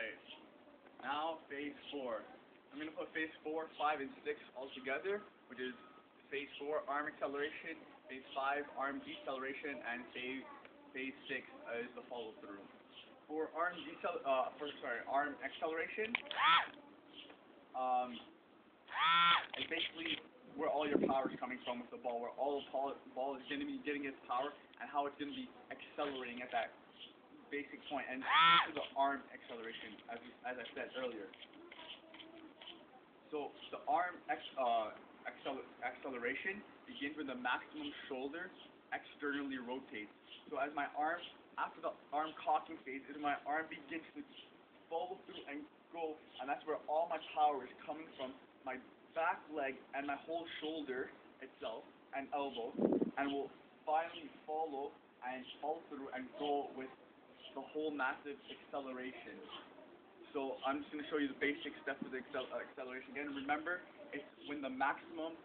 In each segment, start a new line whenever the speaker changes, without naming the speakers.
Alright, now phase 4. I'm going to put phase 4, 5, and 6 all together, which is phase 4, arm acceleration, phase 5, arm deceleration, and phase 6 is the follow through. For arm acceleration, it's basically where all your power is coming from with the ball, where all the ball is going to be getting its power, and how it's going to be accelerating at that basic point, and this is the arm acceleration, as I said earlier. So the arm acceleration begins when the maximum shoulder externally rotates. So as my arm, after the arm cocking phase, is my arm begins to follow through and go, and that's where all my power is coming from, my back leg and my whole shoulder itself and elbow, and will finally follow through and go with the whole massive acceleration. So I'm just going to show you the basic steps of the acceleration again. Remember, it's when the maximum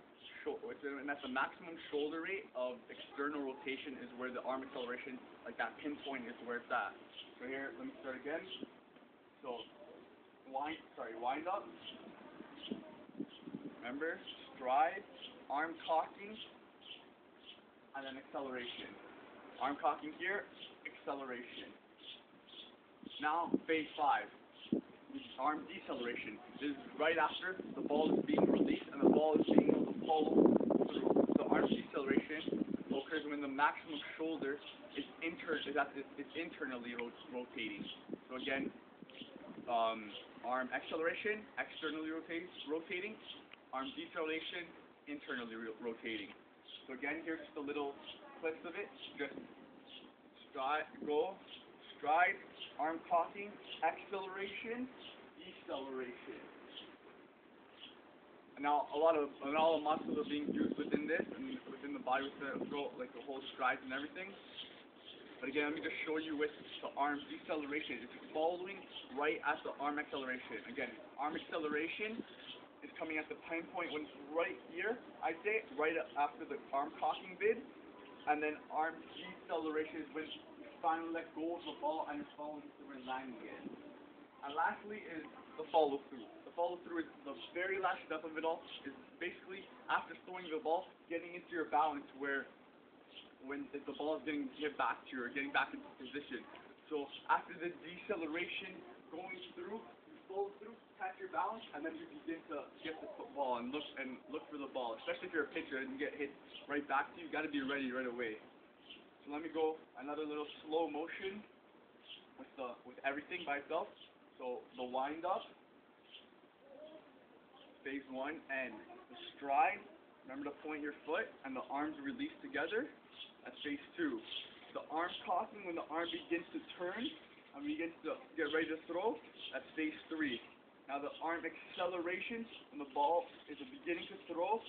shoulder rate of external rotation is where the arm acceleration, like that pinpoint, is where it's at. So here, let me start again. So wind up. Remember, stride, arm cocking, and then acceleration. Arm cocking here, acceleration. Now, phase 5, arm deceleration. This is right after the ball is being released and the ball is being able to follow through. So arm deceleration occurs when the maximum shoulder is internally rotating. So again, arm acceleration, externally rotating, arm deceleration, internally rotating. So again, here's just a little clips of it. Just stride, arm cocking, acceleration, deceleration. And now all the muscles are being used within this and within the body, like the whole strides and everything. But again, let me just show you with the arm deceleration. It's following right at the arm acceleration. Again, arm acceleration is coming at the pinpoint when it's right here, I'd say, right after the arm cocking bid. And then arm deceleration is when you finally let go of the ball and it's following through and landing it. And lastly is the follow through. The follow through is the very last step of it all. Is basically after throwing the ball, getting into your balance where if the ball is getting hit back to you or getting back into position. So after the deceleration going through, you follow through, catch your balance, and then you begin to get the ball and look for the ball. Especially if you're a pitcher and you get hit right back to you, you got to be ready right away. So let me go another little slow motion with everything by itself. So the wind up, phase 1, and the stride. Remember to point your foot and the arms release together. That's phase 2. The arm cocking when the arm begins to turn and begins to get ready to throw. That's phase 3. Now the arm acceleration when the ball is beginning to throw.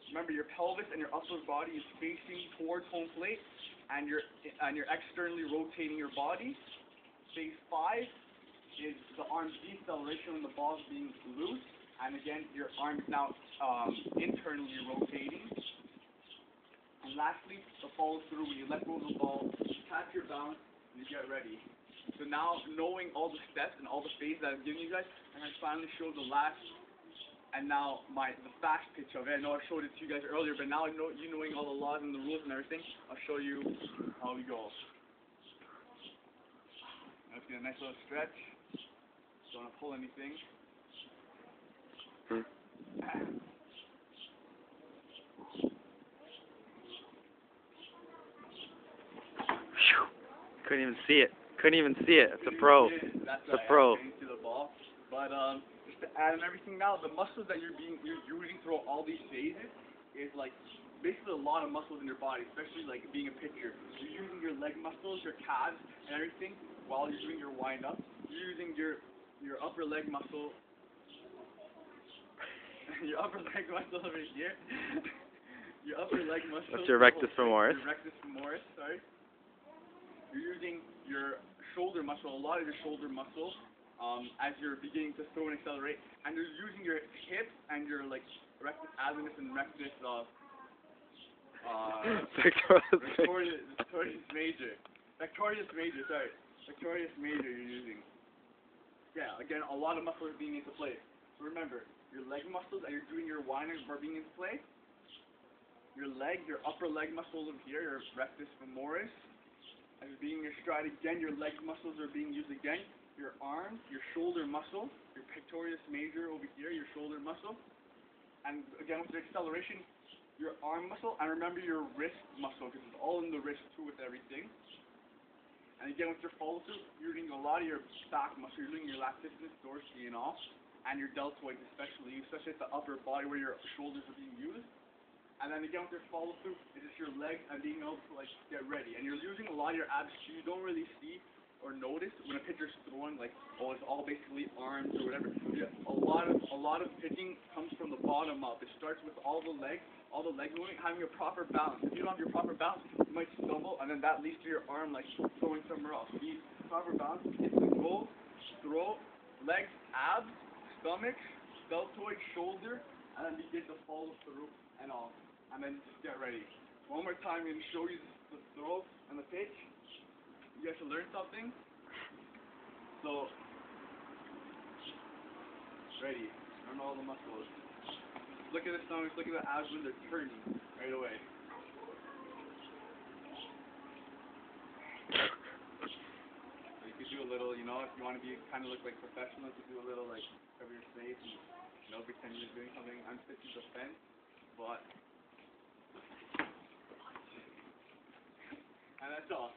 Remember, your pelvis and your upper body is facing towards home plate, and you're externally rotating your body. Phase 5 is the arm deceleration when the ball is being loose, and again your arm is now internally rotating. And lastly, the follow through when you let go of the ball, you catch your balance, and you get ready. So now, knowing all the steps and all the phases that I've given you guys, I'm going to finally show the last. And now the fast pitch of it. I know I showed it to you guys earlier, but now knowing all the laws and the rules and everything, I'll show you how we go. Let's get a nice little stretch. Don't want to pull anything.
Couldn't even see it. It's a pro. It's a pro.
Into the ball. But just to add on everything now, the muscles that you're using throughout all these phases is like basically a lot of muscles in your body, especially like being a pitcher. You're using your leg muscles, your calves, and everything while you're doing your wind up. You're using your upper leg muscle, your upper leg muscle over here. Your upper leg muscle.
That's your rectus femoris.
Your rectus femoris, sorry. You're using your shoulder muscle, a lot of your shoulder muscle, as you're beginning to throw and accelerate, and you're using your hips and your like rectus azimus and rectus Pectoralis major you're using. Yeah, again, a lot of muscles are being into play. So remember, your leg muscles, and you're doing your winding are being into play. Your leg, your upper leg muscle over here, your rectus femoris, and you're being your stride again. Your leg muscles are being used again. Your arms, your shoulder muscle, your pectoralis major over here, your shoulder muscle, and again with the acceleration, your arm muscle, and remember your wrist muscle, because it's all in the wrist too with everything. And again with your follow through, you're doing a lot of your back muscle. You're doing your latissimus dorsi and all, and your deltoids especially at the upper body where your shoulders are being used. And then again with your follow through, it's just your legs and being able to like get ready. And you're using a lot of your abs. You don't really see or notice when a pitcher's throwing like, oh, it's all basically arms or whatever. Yeah, a lot of pitching comes from the bottom up. It starts with all the leg moving, having a proper balance. If you don't have your proper balance, you might stumble, and then that leads to your arm like throwing somewhere else. The proper balance is to go, throw, legs, abs, stomach, deltoid, shoulder, and then begin to follow through and all. And then just get ready. One more time, I'm going to show you the throw and the pitch. You guys should learn something. So, ready. Learn all the muscles. Look at the stomach, look at the abs when they're turning right away. So you could do a little, you know, if you want to be kind of look like professional, you could do a little like cover your face and, you know, pretend you're doing something. I'm pitching defense, but. And that's all.